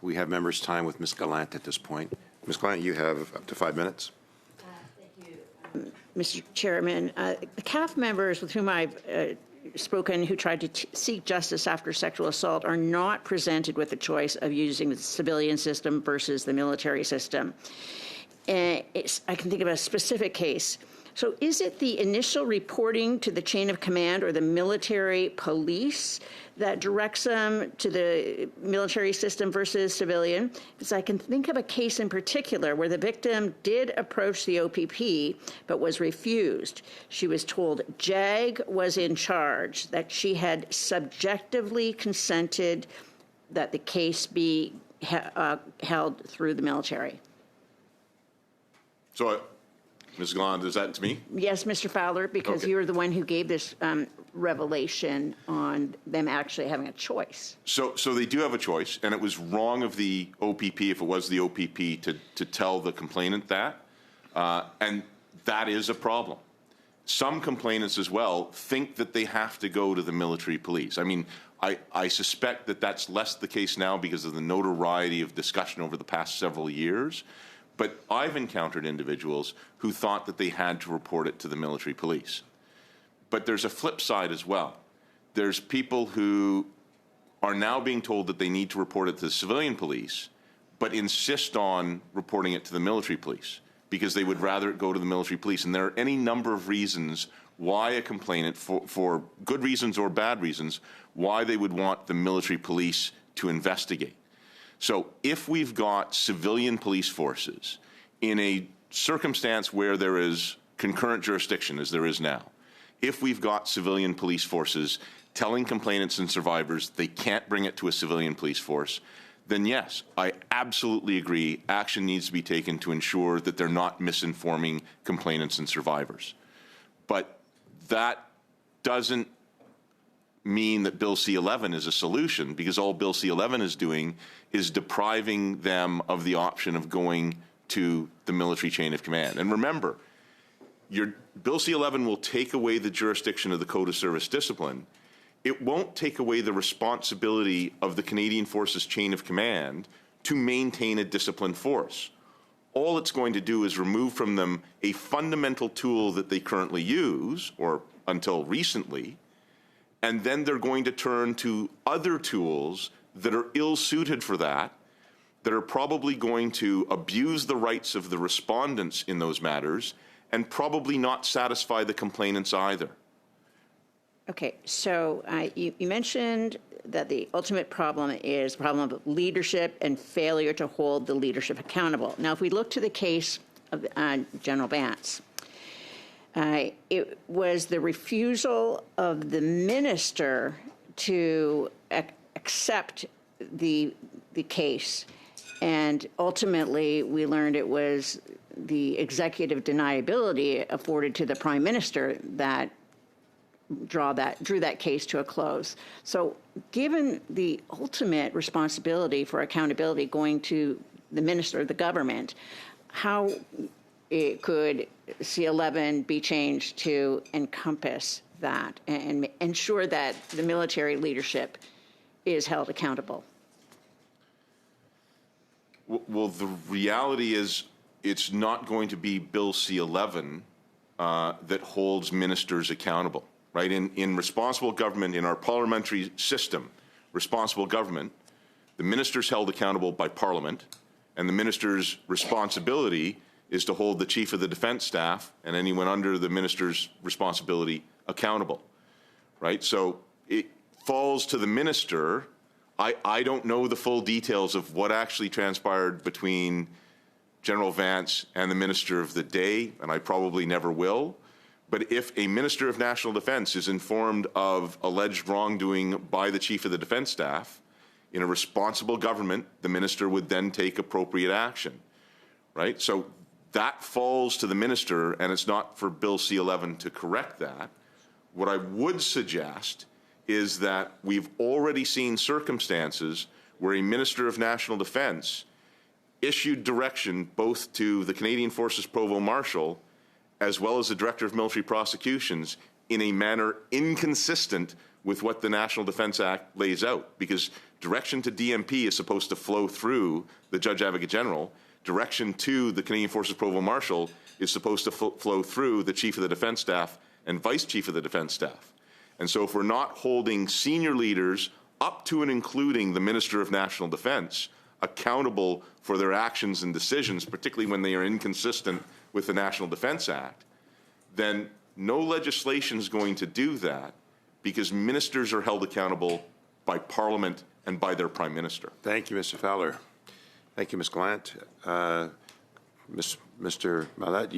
We have members' time with Ms. Gallant at this point. Ms. Gallant, you have up to 5 minutes. Thank you, Mr. Chairman. The CAF members with whom I've spoken who tried to seek justice after sexual assault are not presented with the choice of using the civilian system versus the military system. I can think of a specific case. So is it the initial reporting to the chain of command or the military police that directs them to the military system versus civilian? Because I can think of a case in particular where the victim did approach the OPP but was refused. She was told JAG was in charge, that she had subjectively consented that the case be held through the military. So, Ms. Gallant, is that to me? Yes, Mr. Fowler, because Okay. you're the one who gave this revelation on them actually having a choice. So they do have a choice, and it was wrong of the OPP, if it was the OPP, to tell the complainant that, and that is a problem. Some complainants as well think that they have to go to the military police. I mean, I suspect that that's less the case now because of the notoriety of discussion over the past several years. But I've encountered individuals who thought that they had to report it to the military police. But there's a flip side as well. There's people who are now being told that they need to report it to the civilian police, but insist on reporting it to the military police because they would rather it go to the military police. And there are any number of reasons why a complainant, for good reasons or bad reasons, why they would want the military police to investigate. So if we've got civilian police forces in a circumstance where there is concurrent jurisdiction, as there is now, if we've got civilian police forces telling complainants and survivors they can't bring it to a civilian police force, then yes, I absolutely agree action needs to be taken to ensure that they're not misinforming complainants and survivors. But that doesn't mean that Bill C-11 is a solution, because all Bill C-11 is doing is depriving them of the option of going to the military chain of command. And remember, Bill C-11 will take away the jurisdiction of the Code of Service Discipline. It won't take away the responsibility of the Canadian Forces chain of command to maintain a disciplined force. All it's going to do is remove from them a fundamental tool that they currently use, or until recently, and then they're going to turn to other tools that are ill-suited for that are probably going to abuse the rights of the respondents in those matters and probably not satisfy the complainants either. Okay, so you mentioned that the ultimate problem is the problem of leadership and failure to hold the leadership accountable. Now, if we look to the case of General Vance, it was the refusal of the minister to accept the case, and ultimately we learned it was the executive deniability afforded to the Prime Minister that drew that case to a close. So given the ultimate responsibility for accountability going to the Minister of the government, how could C-11 be changed to encompass that and ensure that the military leadership is held accountable? Well, the reality is it's not going to be Bill C-11 that holds ministers accountable, right? In responsible government, in our parliamentary system, responsible government, the minister's held accountable by Parliament, and the minister's responsibility is to hold the Chief of the Defence Staff and anyone under the minister's responsibility accountable, right? So it falls to the minister. I don't know the full details of what actually transpired between General Vance and the Minister of the day, and I probably never will. But if a Minister of National Defence is informed of alleged wrongdoing by the Chief of the Defence Staff, in a responsible government, the minister would then take appropriate action, right? So that falls to the minister, and it's not for Bill C-11 to correct that. What I would suggest is that we've already seen circumstances where a Minister of National Defence issued direction both to the Canadian Forces Provost Marshal as well as the Director of Military Prosecutions in a manner inconsistent with what the National Defence Act lays out. Because Direction to DMP is supposed to flow through the Judge Advocate General. Direction to the Canadian Forces Provost Marshal is supposed to flow through the Chief of the Defence Staff and Vice Chief of the Defence Staff. And so if we're not holding senior leaders up to and including the Minister of National Defence accountable for their actions and decisions, particularly when they are inconsistent with the National Defence Act, then no legislation is going to do that, because ministers are held accountable by Parliament and by their Prime Minister. Thank you, Mr. Fowler. Thank you, Ms. Gallant. Mr. Mallet, you